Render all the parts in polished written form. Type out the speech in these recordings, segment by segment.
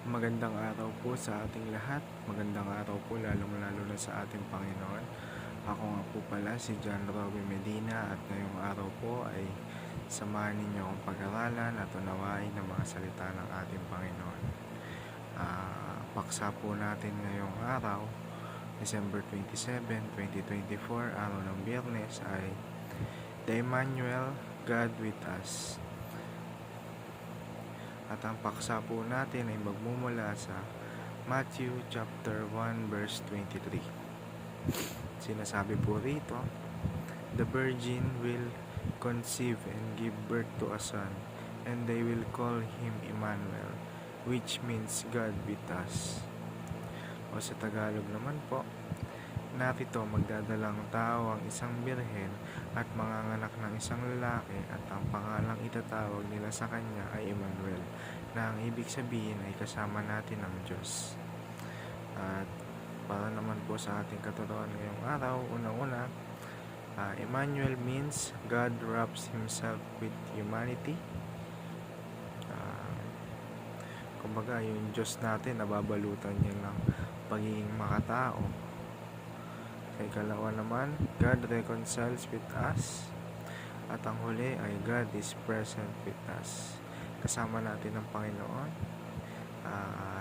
Magandang araw po sa ating lahat. Magandang araw po lalong-lalo na sa ating Panginoon. Ako nga po pala si John Robby Medina at ngayong araw po ay samahan ninyo akong pag-aralan at unawain ng mga salita ng ating Panginoon. Paksa po natin ngayong araw, December 27, 2024, araw ng Biyernes ay The Emmanuel, God with Us. At ang paksa po natin ay magmumula sa Matthew chapter 1 verse 23. Sinasabi po rito, the virgin will conceive and give birth to a son, and they will call him Emmanuel, which means God with us. O sa Tagalog naman po, narito magdadalang tao ang isang birhen at manganganak ng isang lalaki at ang pangalang itatawag nila sa kanya ay Emmanuel, na ang ibig sabihin ay kasama natin ang Diyos. At para naman po sa ating katuruan ngayong araw, unang-una, Emmanuel means God wraps Himself with humanity. Kumbaga, yung Diyos natin nababalutan niya ng pagiging makatao. Sa ikalawa naman, God reconciles with us. At ang huli ay God is present with us. Kasama natin ang Panginoon.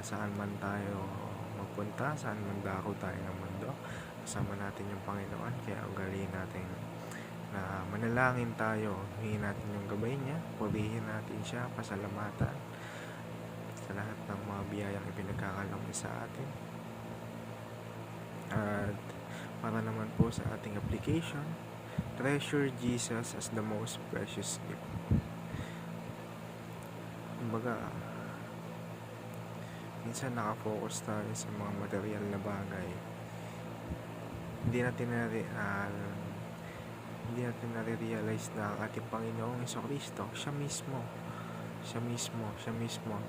Saan man tayo magpunta, saan man dako tayo ng mundo, kasama natin yung Panginoon. Kaya ugaliin natin na manalangin tayo, hingin natin yung gabay niya, purihin natin siya, pasalamatan sa lahat ng mga biyayang ipinagkakalang sa atin. At para naman po sa ating application, treasure Jesus as the most precious gift. Kumbaga, minsan nakafocus tayo sa mga material na bagay. Hindi natin nare-realize na ang ating Panginoong Jesucristo, siya mismo,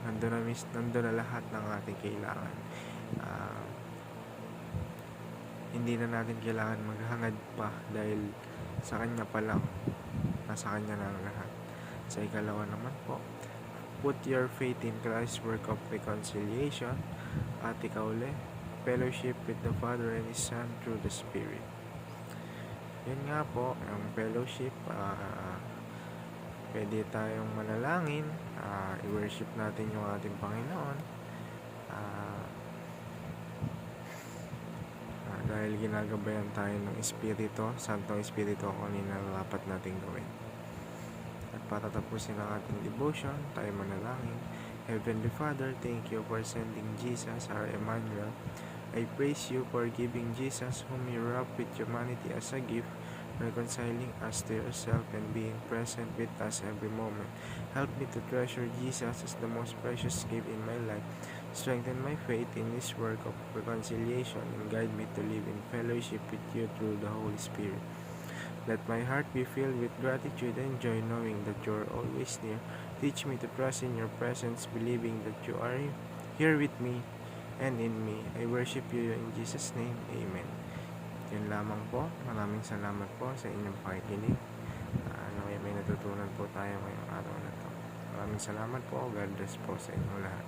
nandun na lahat ng ating kailangan. Hindi na natin kailangan maghangad pa dahil sa Kanya pa lang, nasa Kanya na ang lahat. Sa ikalawa naman po, put your faith in Christ's work of reconciliation. At ikauli, fellowship with the Father and His Son through the Spirit. Yun nga po, ang fellowship, pwede tayong manalangin, i-worship natin yung ating Panginoon, dahil ginagabayan tayo ng Espiritu, Santong Espiritu, kung ano na dapat natin gawin. At para tapusin ang ating devotion, tayo manalangin. Heavenly Father, thank you for sending Jesus, our Emmanuel. I praise you for giving Jesus, whom you wrap with humanity as a gift, reconciling us to yourself and being present with us every moment. Help me to treasure Jesus as the most precious gift in my life. Strengthen my faith in this work of reconciliation and guide me to live in fellowship with you through the Holy Spirit. Let my heart be filled with gratitude and joy, knowing that you are always near. Teach me to trust in your presence, believing that you are here with me and in me. I worship you in Jesus' name. Amen. Yun lamang po. Maraming salamat po sa inyong pakikinig. May natutunan po tayo ngayong araw na to. Maraming salamat po. God bless po sa inyong lahat.